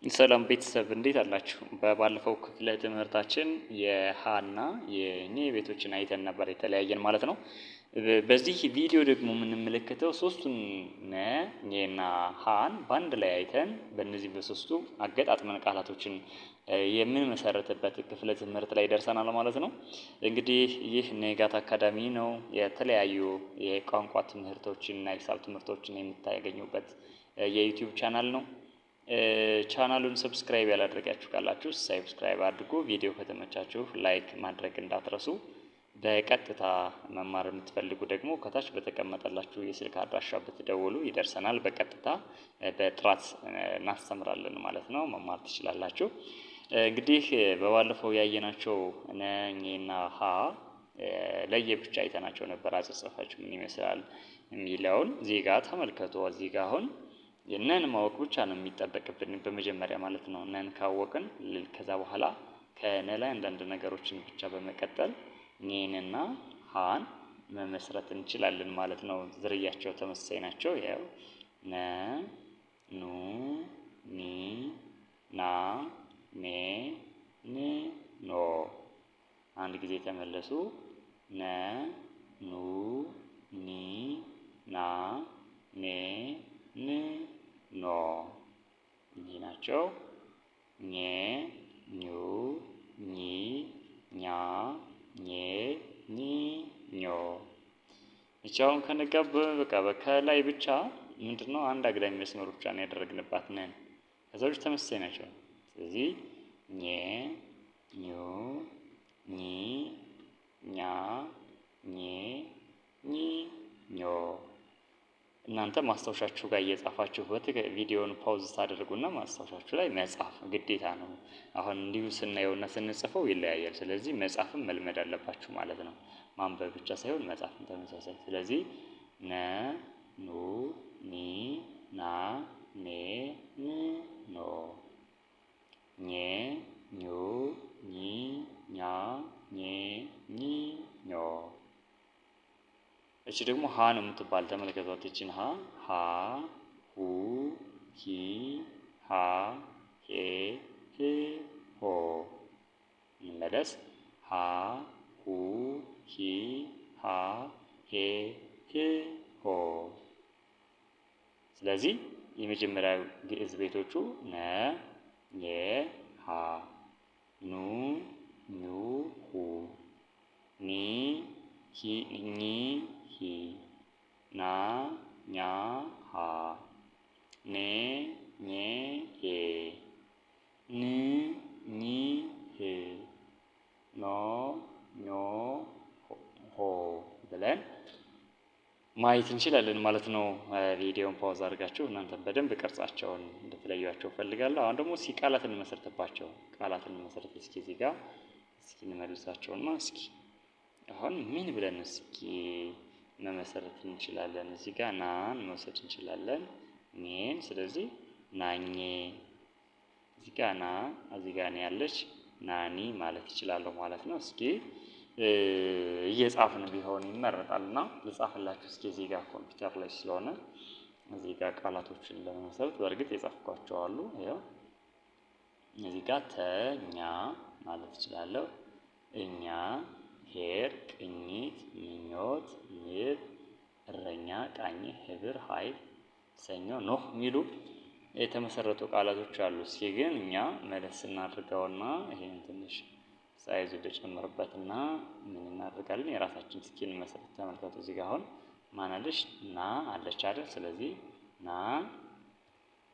ሰላም ቤተሰብ እንዴት አላችሁ? በባለፈው ክፍለ ትምህርታችን የሀና የኘ ቤቶችን አይተን ነበር የተለያየን ማለት ነው። በዚህ ቪዲዮ ደግሞ የምንመለከተው ሶስቱን ኘና ሀን በአንድ ላይ አይተን በእነዚህ በሶስቱ አገጣጥመን ቃላቶችን የምንመሰረትበት ክፍለ ትምህርት ላይ ደርሰናል ማለት ነው። እንግዲህ ይህ ንጋት አካዳሚ ነው። የተለያዩ የቋንቋ ትምህርቶችን እና ሂሳብ ትምህርቶችን የምታገኙበት የዩቲዩብ ቻናል ነው። ቻናሉን ሰብስክራይብ ያላደረጋችሁ ካላችሁ ሰብስክራይብ አድርጉ። ቪዲዮ ከተመቻችሁ ላይክ ማድረግ እንዳትረሱ። በቀጥታ መማር የምትፈልጉ ደግሞ ከታች በተቀመጠላችሁ የስልክ አድራሻ ብትደውሉ ይደርሰናል። በቀጥታ በጥራት እናስተምራለን ማለት ነው። መማር ትችላላችሁ። እንግዲህ በባለፈው ያየናቸው ኘና ሀ ለየብቻ አይተናቸው ነበር። አጻጻፋቸው ምን ይመስላል የሚለውን እዚህ ጋር ተመልከቱ። እዚህ ጋር አሁን ነን ማወቅ ብቻ ነው የሚጠበቅብን በመጀመሪያ ማለት ነው። ነን ካወቅን ከዛ በኋላ ከነ ላይ አንዳንድ ነገሮችን ብቻ በመቀጠል ኘንና ሀን መመስረት እንችላለን ማለት ነው። ዝርያቸው ተመሳሳይ ናቸው። ያው ነ ኑ ኒ ና ኔ ን ኖ። አንድ ጊዜ ተመለሱ። ነ ኑ ኒ ና ኔ ን ኖ። እኚህ ናቸው። ኘ ኙ ኚ ኛ ኘ ኚ ኞ። እቺ አሁን ከነጋብ በቃ ከላይ ብቻ ምንድነው አንድ አግዳሚ መስመር ብቻ ነው ያደረግንባት ነን። ከዛው ተመሳሳይ ናቸው። ስለዚህ ኘ ኙ ኚ ኛ ኘ ኚ ኞ። እናንተ ማስታወሻችሁ ጋር እየጻፋችሁ ቪዲዮውን ፓውዝ ታደርጉና ማስታወሻችሁ ላይ መጻፍ ግዴታ ነው። አሁን እንዲሁ ስናየውና ስንጽፈው ይለያያል። ስለዚህ መጻፍም መልመድ አለባችሁ ማለት ነው። ማንበብ ብቻ ሳይሆን መጻፍም ተመሳሳይ። ስለዚህ ነ ኑ ኒ ና ኔ ን ኖ። ኘ ኙ ኚ ኛ ኘ ኚ ኞ። እቺ ደግሞ ሀ ነው የምትባል ተመልከቷት። እቺን ሀ ሁ ሂ ሃ ሄ ህ ሆ። እንመለስ። ሀ ሁ ሂ ሃ ሄ ህ ሆ። ስለዚህ የመጀመሪያው ግዕዝ ቤቶቹ ነ ኘ ሀ፣ ኑ ኙ ሁ፣ ኒ ሂ ኚ ሂ፣ ና ኛ ሀ፣ ኔ ኘ ሄ፣ ን ኚ ህ፣ ኖ ኞ ሆ ብለን ማየት እንችላለን ማለት ነው። ቪዲዮውን ፓውዝ አድርጋችሁ እናንተም በደንብ ቅርጻቸውን እንድትለዩዋቸው ፈልጋለሁ። አሁን ደግሞ እስኪ ቃላትን እንመሰርትባቸው። ቃላትን እንመሰርት እስኪ እዚህ ጋር እስኪ እንመልሳቸውና እስኪ አሁን ምን ብለን እስኪ መመሰረት እንችላለን? እዚህ ጋር ናን መውሰድ እንችላለን። ኘን ስለዚህ ናኘ። እዚህ ጋር ና እዚህ ጋር ነው ያለች ናኒ ማለት እችላለሁ ማለት ነው። እስኪ እየጻፍን ቢሆን ይመረጣልና ልጻፍላችሁ እስኪ እዚህ ጋር ኮምፒውተር ላይ ስለሆነ እዚህ ጋር ቃላቶችን ለመመሰረት በእርግጥ የጻፍኳቸው አሉ። ያው እዚህ ጋር ተኛ ማለት እችላለሁ። እኛ፣ ሄር፣ ቅኝት፣ ምኞት፣ ንብ፣ እረኛ፣ ቃኝ፣ ህብር፣ ኃይል፣ ሰኞ፣ ኖህ የሚሉ የተመሰረቱ ቃላቶች አሉ። እስኪ ግን እኛ መለስ እናድርገውና ይሄን ትንሽ ሳይዙ ልጨምርበትና ምን እናደርጋለን? የራሳችን እስኪ እንመሰርት። ተመልከቱ እዚህ ጋር አሁን ማን አለች? ና አለች አይደል? ስለዚህ ና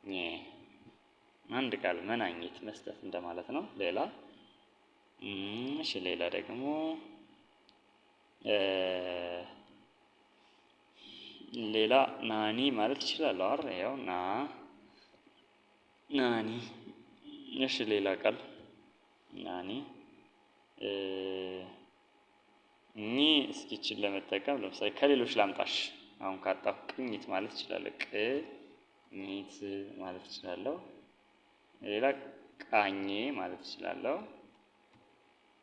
ኘ አንድ ቃል መናኘት መስጠት እንደማለት ነው። ሌላ እሺ፣ ሌላ ደግሞ ሌላ ናኒ ማለት እችላለሁ አይደል? ያው ና ናኒ። እሺ፣ ሌላ ቃል ናኒ ኚ እስኪችን ለመጠቀም ለምሳሌ ከሌሎች ላምጣሽ። አሁን ካጣሁ ቅኝት ማለት እችላለሁ። ቅኝት ማለት እችላለሁ። ሌላ ቃኘ ማለት እችላለሁ።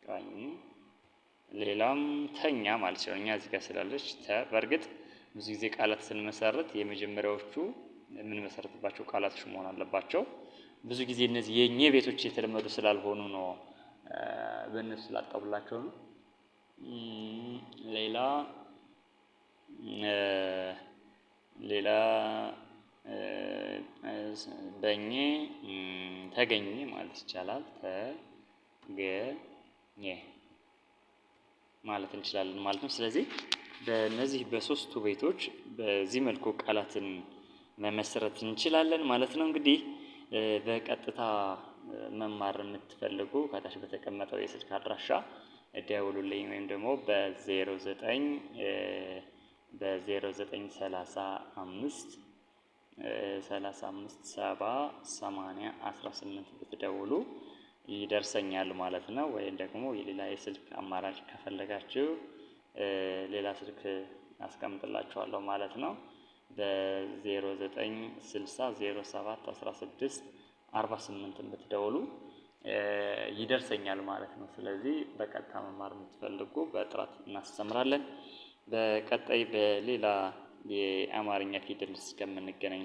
ቃኝ። ሌላም ተኛ ማለት ነው። እኛ እዚህ ጋር ስላለች በእርግጥ ብዙ ጊዜ ቃላት ስንመሰርት የመጀመሪያዎቹ የምንመሰርትባቸው ቃላቶች መሆን አለባቸው። ብዙ ጊዜ እነዚህ የኘ ቤቶች የተለመዱ ስላልሆኑ ነው በእነሱ ስላጣሁላቸው ነው። ሌላ በኘ ተገኘ ማለት ይቻላል። ተገኘ ማለት እንችላለን ማለት ነው። ስለዚህ በእነዚህ በሶስቱ ቤቶች በዚህ መልኩ ቃላትን መመስረት እንችላለን ማለት ነው። እንግዲህ በቀጥታ መማር የምትፈልጉ ከታች በተቀመጠው የስልክ አድራሻ ደውሉልኝ ወይም ደግሞ በ0935 35 70 80 18 ብትደውሉ ይደርሰኛል ማለት ነው። ወይም ደግሞ የሌላ የስልክ አማራጭ ከፈለጋችሁ ሌላ ስልክ አስቀምጥላችኋለሁ ማለት ነው። በ0960 07 16 48 ብትደውሉ ይደርሰኛል ማለት ነው። ስለዚህ በቀጥታ መማር የምትፈልጉ በጥራት እናስተምራለን። በቀጣይ በሌላ የአማርኛ ፊደል እስከምንገናኝ